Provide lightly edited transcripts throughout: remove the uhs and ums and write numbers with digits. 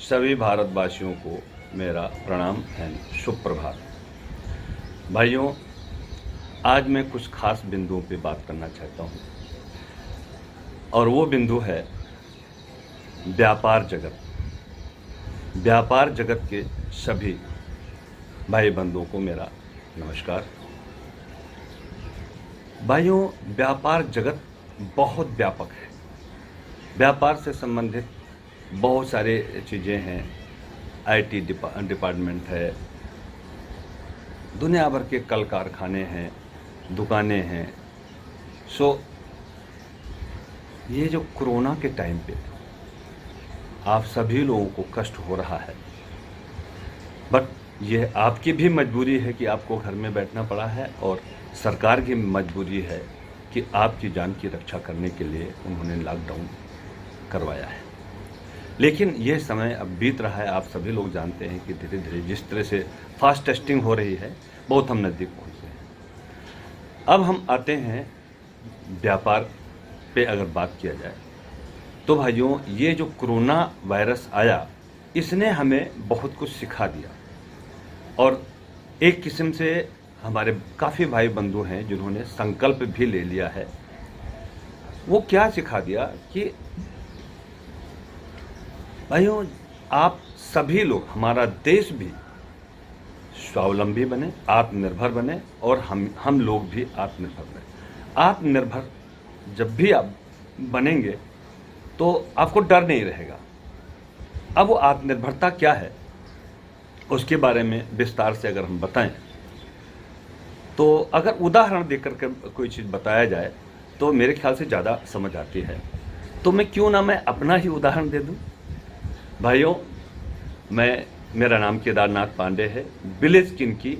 सभी भारतवासियों को मेरा प्रणाम एंड शुभ प्रभात। भाइयों, आज मैं कुछ खास बिंदुओं पे बात करना चाहता हूँ और वो बिंदु है व्यापार जगत। व्यापार जगत के सभी भाई बंधुओं को मेरा नमस्कार। भाइयों, व्यापार जगत बहुत व्यापक है। व्यापार से संबंधित बहुत सारे चीज़ें हैं। आईटी डिपार्टमेंट है, दुनिया भर के कल कारखाने हैं, दुकानें हैं। ये जो कोरोना के टाइम पे आप सभी लोगों को कष्ट हो रहा है, बट ये आपकी भी मजबूरी है कि आपको घर में बैठना पड़ा है और सरकार की मजबूरी है कि आपकी जान की रक्षा करने के लिए उन्होंने लॉकडाउन करवाया है। लेकिन ये समय अब बीत रहा है। आप सभी लोग जानते हैं कि धीरे धीरे जिस तरह से फास्ट टेस्टिंग हो रही है, बहुत हम नज़दीक पहुँचे हैं। अब हम आते हैं व्यापार पे। अगर बात किया जाए तो भाइयों, ये जो कोरोना वायरस आया, इसने हमें बहुत कुछ सिखा दिया और एक किस्म से हमारे काफ़ी भाई बंधु हैं जिन्होंने संकल्प भी ले लिया है। वो क्या सिखा दिया कि भाइयों, आप सभी लोग, हमारा देश भी स्वावलंबी बने, आत्मनिर्भर बने और हम लोग भी आत्मनिर्भर बने। आत्मनिर्भर जब भी आप बनेंगे तो आपको डर नहीं रहेगा। अब वो आत्मनिर्भरता क्या है, उसके बारे में विस्तार से अगर हम बताएं तो अगर उदाहरण देकर के कोई चीज़ बताया जाए तो मेरे ख्याल से ज़्यादा समझ आती है। तो मैं अपना ही उदाहरण दे दूं। भाइयों, मेरा नाम केदारनाथ पांडे है। विलेज किनकी,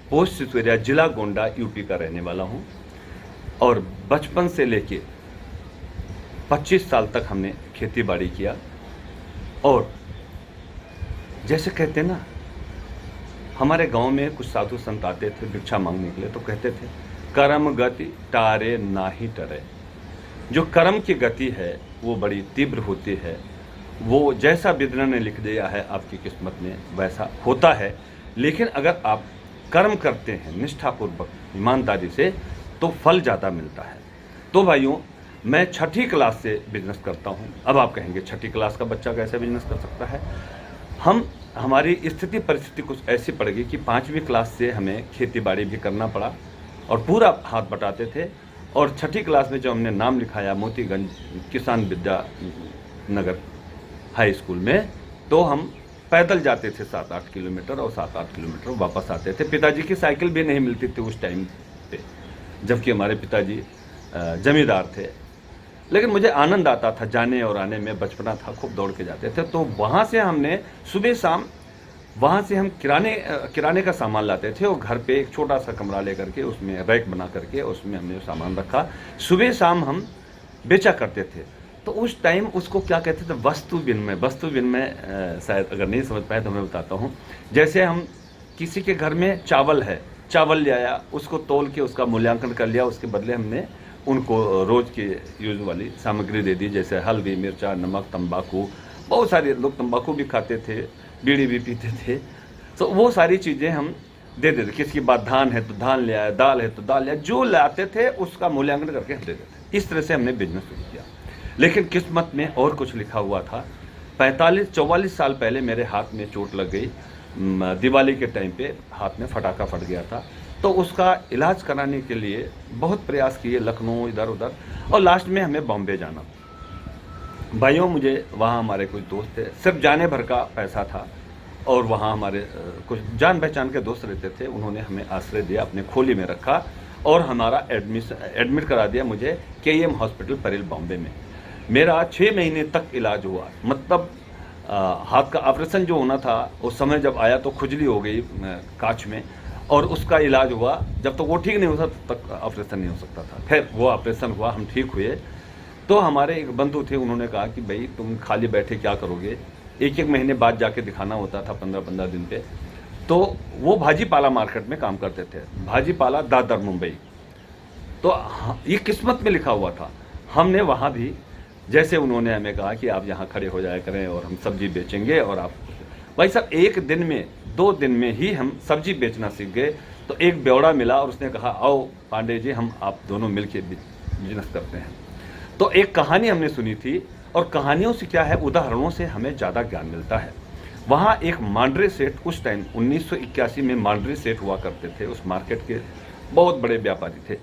पोस्ट सिसोदिया, जिला गोंडा, यूपी का रहने वाला हूं और बचपन से लेके 25 साल तक हमने खेती बाड़ी किया। और जैसे कहते ना, हमारे गांव में कुछ साधु संत आते थे भिक्षा मांगने के लिए, तो कहते थे कर्म गति टारे नाही टरे। जो कर्म की गति है वो बड़ी तीव्र होती है। वो जैसा विधाता ने लिख दिया है आपकी किस्मत में वैसा होता है। लेकिन अगर आप कर्म करते हैं निष्ठापूर्वक, ईमानदारी से, तो फल ज़्यादा मिलता है। तो भाइयों, मैं 6ठी क्लास से बिजनेस करता हूँ। अब आप कहेंगे 6ठी क्लास का बच्चा कैसे बिजनेस कर सकता है? हमारी स्थिति परिस्थिति कुछ ऐसी पड़ गई कि 5वीं क्लास से हमें खेती बाड़ी भी करना पड़ा और पूरा हाथ बटाते थे। और 6ठी क्लास में जब हमने नाम लिखाया मोतीगंज किसान विद्या नगर हाई स्कूल में, तो हम पैदल जाते थे 7-8 किलोमीटर और 7-8 किलोमीटर वापस आते थे। पिताजी की साइकिल भी नहीं मिलती थी उस टाइम पे, जबकि हमारे पिताजी जमींदार थे। लेकिन मुझे आनंद आता था जाने और आने में, बचपना था, खूब दौड़ के जाते थे। तो वहाँ से हमने सुबह शाम, वहाँ से हम किराने का सामान लाते थे और घर पे एक छोटा सा कमरा लेकर के उसमें रैक बना करके उसमें हमने सामान रखा। सुबह शाम हम बेचा करते थे। तो उस टाइम उसको क्या कहते थे, वस्तु विनिमय। शायद अगर नहीं समझ पाए तो मैं बताता हूँ। जैसे हम किसी के घर में चावल है, चावल ले आया, उसको तौल के उसका मूल्यांकन कर लिया, उसके बदले हमने उनको रोज़ की यूज वाली सामग्री दे दी, जैसे हल्दी, मिर्चा, नमक, तंबाकू। बहुत सारे लोग तंबाकू भी खाते थे, बीड़ी भी पीते थे। तो वो सारी चीज़ें हम दे देते। किसी की बात धान है तो धान ले आया, दाल है तो दाल ले आया, जो लाते थे उसका मूल्यांकन करके हम दे देते। इस तरह से हमने बिजनेस शुरू किया। लेकिन किस्मत में और कुछ लिखा हुआ था। 45-44 साल पहले मेरे हाथ में चोट लग गई। दिवाली के टाइम पे हाथ में फटाका फट गया था। तो उसका इलाज कराने के लिए बहुत प्रयास किए, लखनऊ, इधर उधर, और लास्ट में हमें बॉम्बे जाना। भाइयों, मुझे वहाँ हमारे कुछ दोस्त थे, सिर्फ जाने भर का पैसा था और वहाँ हमारे कुछ जान पहचान के दोस्त रहते थे। उन्होंने हमें आश्रय दिया, अपने खोली में रखा और हमारा एडमिट करा दिया मुझे KEM हॉस्पिटल परेल, बॉम्बे में। मेरा 6 महीने तक इलाज हुआ। मतलब हाथ का ऑपरेशन जो होना था उस समय जब आया तो खुजली हो गई कांच में, और उसका इलाज हुआ। जब तक वो ठीक नहीं होता तब तक ऑपरेशन नहीं हो सकता था। खैर, वो ऑपरेशन हुआ, हम ठीक हुए। तो हमारे एक बंधु थे, उन्होंने कहा कि भाई तुम खाली बैठे क्या करोगे, 1-1 महीने बाद जाके दिखाना होता था, 15-15 दिन पे। तो वो भाजीपाला मार्केट में काम करते थे, भाजीपाला, दादर, मुंबई। तो ये किस्मत में लिखा हुआ था। हमने वहाँ भी जैसे उन्होंने हमें कहा कि आप यहाँ खड़े हो जाया करें और हम सब्जी बेचेंगे और आप, भाई साहब एक दिन में 2 दिन में ही हम सब्जी बेचना सीख गए। तो एक बेवड़ा मिला और उसने कहा आओ पांडे जी हम आप दोनों मिलके बिजनेस करते हैं। तो एक कहानी हमने सुनी थी, और कहानियों से क्या है, उदाहरणों से हमें ज़्यादा ज्ञान मिलता है। वहाँ एक मांडरे सेठ, उस टाइम 1981 में मांडरे सेठ हुआ करते थे, उस मार्केट के बहुत बड़े व्यापारी थे।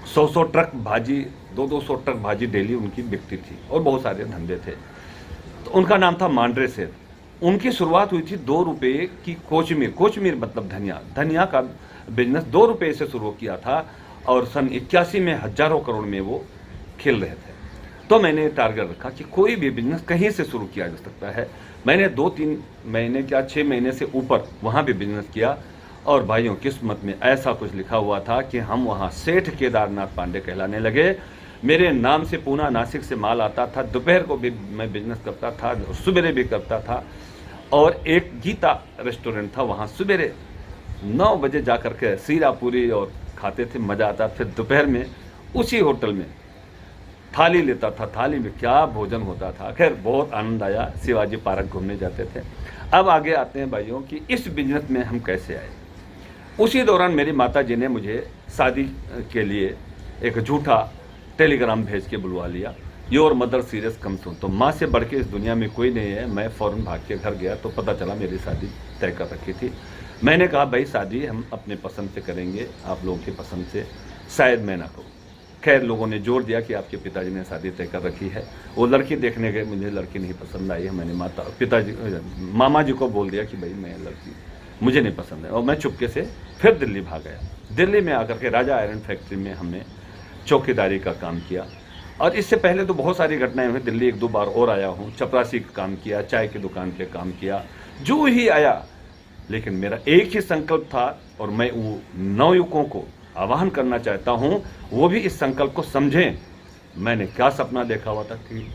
100 ट्रक भाजी, 200 ट्रक भाजी डेली उनकी बिकती थी और बहुत सारे धंधे थे। तो उनका नाम था मांडरे सेठ। उनकी शुरुआत हुई थी 2 रुपये की कोचमीर, कोचमीर मतलब धनिया, धनिया का बिजनेस 2 रुपये से शुरू किया था और सन 81 में हजारों करोड़ में वो खेल रहे थे। तो मैंने टारगेट रखा कि कोई भी बिजनेस कहीं से शुरू किया जा सकता है। मैंने 2-3 महीने क्या 6 महीने से ऊपर वहाँ भी बिजनेस किया, और भाइयों किस्मत में ऐसा कुछ लिखा हुआ था कि हम वहाँ सेठ केदारनाथ पांडे कहलाने लगे। मेरे नाम से पूना नासिक से माल आता था, दोपहर को भी मैं बिजनेस करता था, सवेरे भी करता था। और एक गीता रेस्टोरेंट था, वहाँ सवेरे 9 बजे जा कर के सीरा पूरी और खाते थे, मज़ा आता। फिर दोपहर में उसी होटल में थाली लेता था, थाली में क्या भोजन होता था। खैर बहुत आनंद आया, शिवाजी पार्क घूमने जाते थे। अब आगे आते हैं भाइयों कि इस बिजनेस में हम कैसे आए। उसी दौरान मेरी माता जी ने मुझे शादी के लिए एक झूठा टेलीग्राम भेज के बुलवा लिया, योर मदर सीरियस कम सून। तो माँ से बढ़ के इस दुनिया में कोई नहीं है। मैं फ़ौरन भाग के घर गया तो पता चला मेरी शादी तय कर रखी थी। मैंने कहा भाई शादी हम अपने पसंद से करेंगे, आप लोगों की पसंद से शायद मैं ना करूँ। खैर लोगों ने जोर दिया कि आपके पिताजी ने शादी तय कर रखी है। वो लड़की देखने गए, मुझे लड़की नहीं पसंद आई है। मैंने मामा जी को बोल दिया कि भाई मैं लड़की मुझे नहीं पसंद है, और मैं चुपके से फिर दिल्ली भाग गया। दिल्ली में आकर के राजा आयरन फैक्ट्री में हमने चौकीदारी का काम किया। और इससे पहले तो बहुत सारी घटनाएं हुई, दिल्ली 1-2 बार और आया हूँ, चपरासी का काम किया, चाय की दुकान पे काम किया, जो ही आया। लेकिन मेरा एक ही संकल्प था, और मैं वो नवयुवकों को आह्वान करना चाहता हूँ, वो भी इस संकल्प को समझें। मैंने क्या सपना देखा हुआ था कि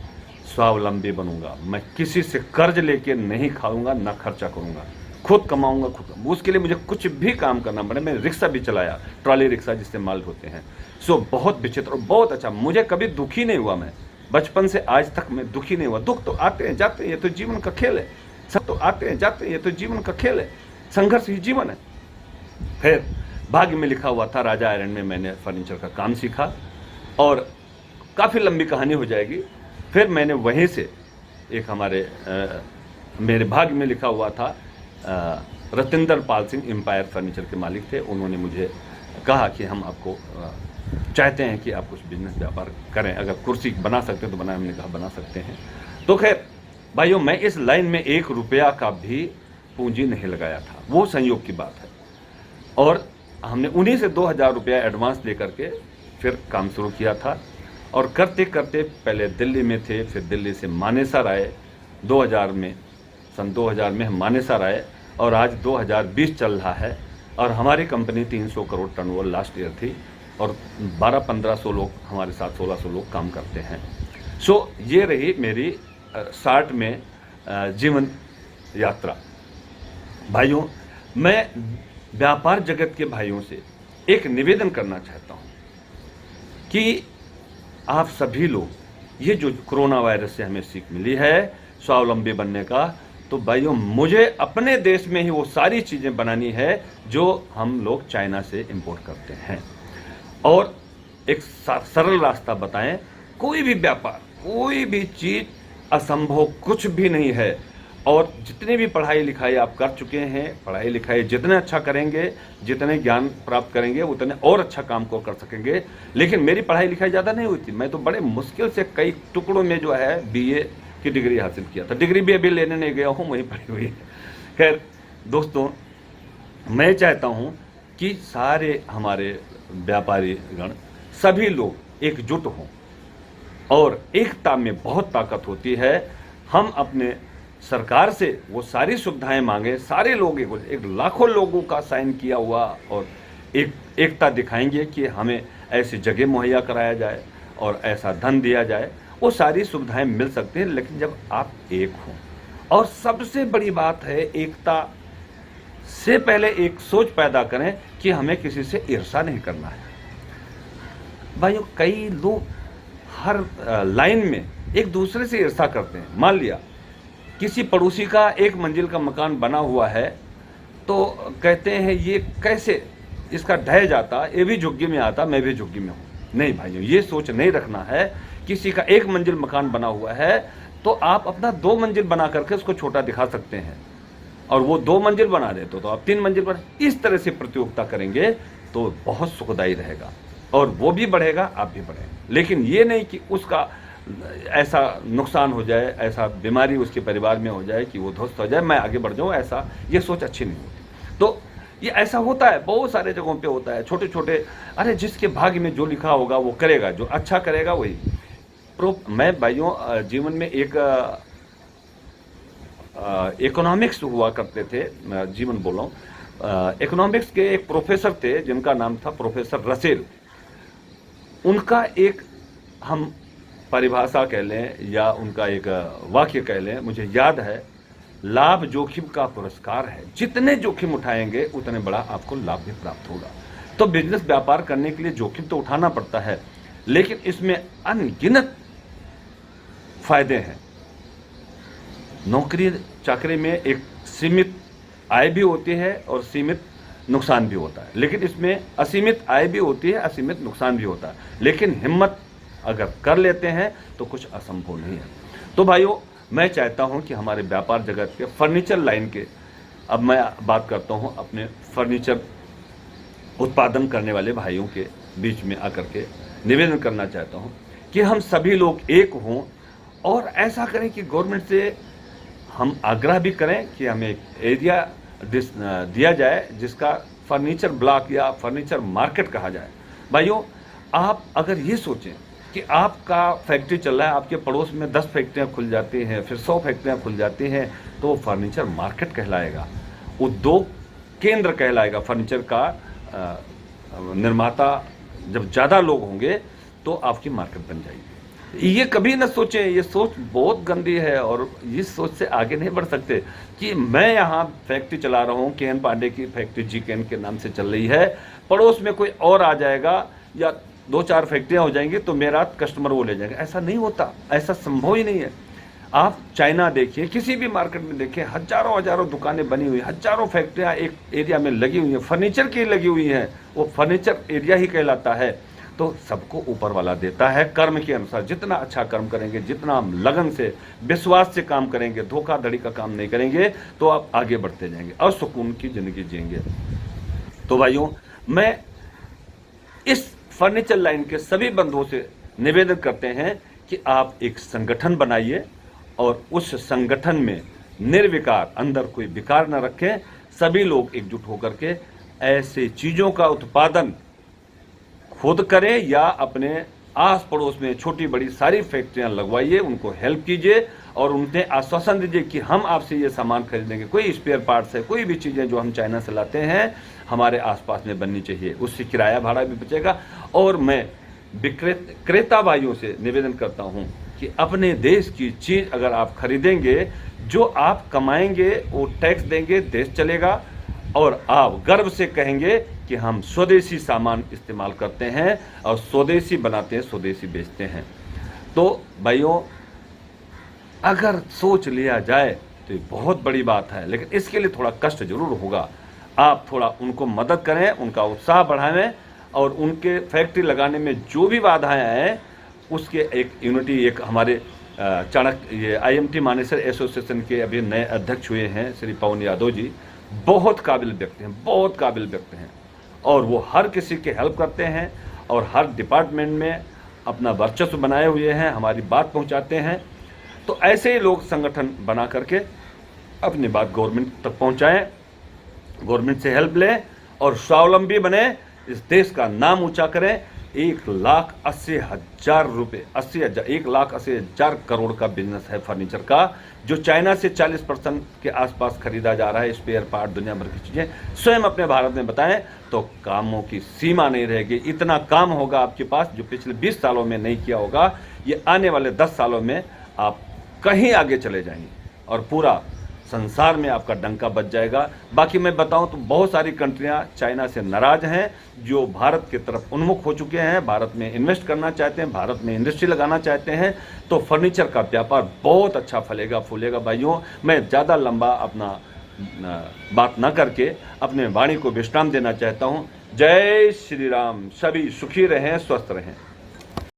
स्वावलंबी बनूंगा, मैं किसी से कर्ज लेके नहीं खाऊंगा, ना खर्चा करूंगा, खुद कमाऊंगा खुद। उसके लिए मुझे कुछ भी काम करना पड़े। मैंने रिक्शा भी चलाया, ट्रॉली रिक्शा जिससे माल ढोते हैं। सो बहुत विचित्र और बहुत अच्छा, मुझे कभी दुखी नहीं हुआ। मैं बचपन से आज तक मैं दुखी नहीं हुआ। दुख तो आते हैं जाते हैं, ये तो जीवन का खेल है। सब तो आते हैं जाते हैं, ये तो जीवन का खेल है। संघर्ष ही जीवन है। फिर भाग्य में लिखा हुआ था, राजा आयरन में मैंने फर्नीचर का काम सीखा, और काफ़ी लंबी कहानी हो जाएगी। फिर मैंने वहीं से एक मेरे भाग्य में लिखा हुआ था, रतिंदर पाल सिंह एम्पायर फर्नीचर के मालिक थे। उन्होंने मुझे कहा कि हम आपको चाहते हैं कि आप कुछ बिजनेस व्यापार करें, अगर कुर्सी बना सकते हैं तो बनाएं। हमने कहा बना सकते हैं। तो खैर भाइयों मैं इस लाइन में 1 रुपया का भी पूंजी नहीं लगाया था, वो संयोग की बात है। और हमने उन्हीं से 2000 रुपया एडवांस लेकर के फिर काम शुरू किया था। और करते करते पहले दिल्ली में थे, फिर दिल्ली से मानेसर आए 2000 में, सन 2000 में हम मानेसर आए, और आज 2020 चल रहा है। और हमारी company 300 crore turnover last year थी, और 1200-1500 लोग हमारे साथ, 1600 लोग काम करते हैं। सो ये रही मेरी 60 में जीवन यात्रा। भाइयों मैं व्यापार जगत के भाइयों से एक निवेदन करना चाहता हूँ कि आप सभी लोग, ये जो कोरोना वायरस से हमें सीख मिली है स्वावलंबी बनने का, तो भाइयों मुझे अपने देश में ही वो सारी चीज़ें बनानी है जो हम लोग चाइना से इंपोर्ट करते हैं। और एक सरल रास्ता बताएं, कोई भी व्यापार, कोई भी चीज़ असंभव कुछ भी नहीं है। और जितनी भी पढ़ाई लिखाई आप कर चुके हैं, पढ़ाई लिखाई जितने अच्छा करेंगे, जितने ज्ञान प्राप्त करेंगे, उतने और अच्छा काम को कर सकेंगे। लेकिन मेरी पढ़ाई लिखाई ज़्यादा नहीं हुई थी, मैं तो बड़े मुश्किल से कई टुकड़ों में जो है BA की डिग्री हासिल किया था। डिग्री भी अभी लेने नहीं गया हूँ, वहीं पढ़ी हुई है। खैर दोस्तों मैं चाहता हूँ कि सारे हमारे व्यापारी गण, सभी लोग एकजुट हों, और एकता में बहुत ताकत होती है। हम अपने सरकार से वो सारी सुविधाएं मांगे, सारे लोग एक लाखों लोगों का साइन किया हुआ, और एकता दिखाएंगे कि हमें ऐसी जगह मुहैया कराया जाए और ऐसा धन दिया जाए। वो सारी सुविधाएं मिल सकती हैं, लेकिन जब आप एक हों। और सबसे बड़ी बात है, एकता से पहले एक सोच पैदा करें कि हमें किसी से ईर्ष्या नहीं करना है। भाइयों कई लोग हर लाइन में एक दूसरे से ईर्ष्या करते हैं। मान लिया किसी पड़ोसी का 1 मंजिल का मकान बना हुआ है तो कहते हैं ये कैसे इसका ढह जाता, ये भी झुग्गी में आता, मैं भी झुग्गी में हूँ। नहीं भाइयों, ये सोच नहीं रखना है। किसी का 1 मंजिल मकान बना हुआ है तो आप अपना 2 मंजिल बना करके उसको छोटा दिखा सकते हैं, और वो 2 मंजिल बना रहे तो आप 3 मंजिल बना। इस तरह से प्रतियोगिता करेंगे तो बहुत सुखदायी रहेगा, और वो भी बढ़ेगा, आप भी बढ़ेंगे। लेकिन ये नहीं कि उसका ऐसा नुकसान हो जाए, ऐसा बीमारी उसके परिवार में हो जाए कि वो ध्वस्त हो जाए, मैं आगे बढ़ जाऊँ, ऐसा ये सोच अच्छी नहीं होती। तो ये ऐसा होता है, बहुत सारे जगहों पे होता है, छोटे छोटे। अरे जिसके भाग्य में जो लिखा होगा वो करेगा, जो अच्छा करेगा वही। मैं भाइयों जीवन में एक इकोनॉमिक्स हुआ करते थे, जीवन बोल रहा हूँ, इकोनॉमिक्स के एक प्रोफेसर थे जिनका नाम था प्रोफेसर रसेल। उनका एक हम परिभाषा कह लें या उनका एक वाक्य कह लें, मुझे याद है, लाभ जोखिम का पुरस्कार है। जितने जोखिम उठाएंगे उतने बड़ा आपको लाभ भी प्राप्त होगा। तो बिजनेस व्यापार करने के लिए जोखिम तो उठाना पड़ता है, लेकिन इसमें अनगिनत फायदे हैं। नौकरी चाकरी में एक सीमित आय भी होती है और सीमित नुकसान भी होता है, लेकिन इसमें असीमित आय भी होती है, असीमित नुकसान भी होता है। लेकिन हिम्मत अगर कर लेते हैं तो कुछ असंभव नहीं है। तो भाइयों, मैं चाहता हूं कि हमारे व्यापार जगत के फर्नीचर लाइन के, अब मैं बात करता हूं अपने फर्नीचर उत्पादन करने वाले भाइयों के बीच में आकर के निवेदन करना चाहता हूं कि हम सभी लोग एक हों और ऐसा करें कि गवर्नमेंट से हम आग्रह भी करें कि हमें एक एरिया दिया जाए जिसका फर्नीचर ब्लॉक या फर्नीचर मार्केट कहा जाए। भाइयों, आप अगर ये सोचें कि आपका फैक्ट्री चल रहा है, आपके पड़ोस में 10 फैक्ट्रियां खुल जाती हैं, फिर 100 फैक्ट्रियां खुल जाती हैं, तो फर्नीचर मार्केट कहलाएगा, उद्योग केंद्र कहलाएगा। फर्नीचर का निर्माता जब ज़्यादा लोग होंगे तो आपकी मार्केट बन जाएगी। ये कभी न सोचें, ये सोच बहुत गंदी है और इस सोच से आगे नहीं बढ़ सकते कि मैं यहाँ फैक्ट्री चला रहा हूँ, के एन पांडे की फैक्ट्री जी.के.एन के नाम से चल रही है, पड़ोस में कोई और आ जाएगा या 2-4 फैक्ट्रियाँ हो जाएंगी तो मेरा कस्टमर वो ले जाएगा। ऐसा नहीं होता, ऐसा संभव ही नहीं है। आप चाइना देखिए, किसी भी मार्केट में देखिए, हजारों दुकानें बनी हुई, हजारों फैक्ट्रियाँ एक एरिया में लगी हुई हैं, फर्नीचर की लगी हुई हैं, वो फर्नीचर एरिया ही कहलाता है। तो सबको ऊपर वाला देता है कर्म के अनुसार। जितना अच्छा कर्म करेंगे, जितना हम लगन से विश्वास से काम करेंगे, धोखाधड़ी का काम नहीं करेंगे, तो आप आगे बढ़ते जाएंगे और सुकून की जिंदगी जिएंगे। तो भाइयों, मैं इस फर्नीचर लाइन के सभी बंधुओं से निवेदन करते हैं कि आप एक संगठन बनाइए और उस संगठन में निर्विकार, अंदर कोई विकार न रखें, सभी लोग एकजुट होकर के ऐसे चीज़ों का उत्पादन खुद करें या अपने आस पड़ोस में छोटी बड़ी सारी फैक्ट्रियां लगवाइए, उनको हेल्प कीजिए और उन्हें आश्वासन दीजिए कि हम आपसे ये सामान खरीदेंगे। कोई स्पेयर पार्ट्स है, कोई भी चीज़ें जो हम चाइना से लाते हैं हमारे आसपास में बननी चाहिए, उससे किराया भाड़ा भी बचेगा। और मैं क्रेता भाइयों से निवेदन करता हूँ कि अपने देश की चीज़ अगर आप खरीदेंगे, जो आप कमाएंगे वो टैक्स देंगे, देश चलेगा, और आप गर्व से कहेंगे कि हम स्वदेशी सामान इस्तेमाल करते हैं और स्वदेशी बनाते हैं, स्वदेशी बेचते हैं। तो भाइयों, अगर सोच लिया जाए तो ये बहुत बड़ी बात है, लेकिन इसके लिए थोड़ा कष्ट जरूर होगा। आप थोड़ा उनको मदद करें, उनका उत्साह बढ़ाएं और उनके फैक्ट्री लगाने में जो भी बाधाएं आए उसके एक यूनिटी, एक हमारे चाणक्य ये IMT मानेसर एसोसिएशन के अभी नए अध्यक्ष हुए हैं श्री पवन यादव जी, बहुत काबिल व्यक्ति हैं, बहुत काबिल व्यक्ति हैं, और वो हर किसी की हेल्प करते हैं और हर डिपार्टमेंट में अपना वर्चस्व बनाए हुए हैं, हमारी बात पहुंचाते हैं। तो ऐसे ही लोग संगठन बना करके अपनी बात गवर्नमेंट तक पहुंचाएं, गवर्नमेंट से हेल्प लें और स्वावलंबी बने, इस देश का नाम ऊंचा करें। 1,80,000 रुपये, 1,80,000 करोड़ का बिजनेस है फर्नीचर का, जो चाइना से 40% के आसपास खरीदा जा रहा है। स्पेयर पार्ट, दुनिया भर की चीज़ें स्वयं अपने भारत में बताएं तो कामों की सीमा नहीं रहेगी। इतना काम होगा आपके पास जो पिछले 20 सालों में नहीं किया होगा, ये आने वाले 10 सालों में आप कहीं आगे चले जाएंगे और पूरा संसार में आपका डंका बज जाएगा। बाकी मैं बताऊं तो बहुत सारी कंट्रियां चाइना से नाराज हैं, जो भारत की तरफ उन्मुख हो चुके हैं, भारत में इन्वेस्ट करना चाहते हैं, भारत में इंडस्ट्री लगाना चाहते हैं। तो फर्नीचर का व्यापार बहुत अच्छा फलेगा फूलेगा। भाइयों, मैं ज़्यादा लंबा अपना बात न करके अपने वाणी को विश्राम देना चाहता हूँ। जय श्री राम। सभी सुखी रहें, स्वस्थ रहें।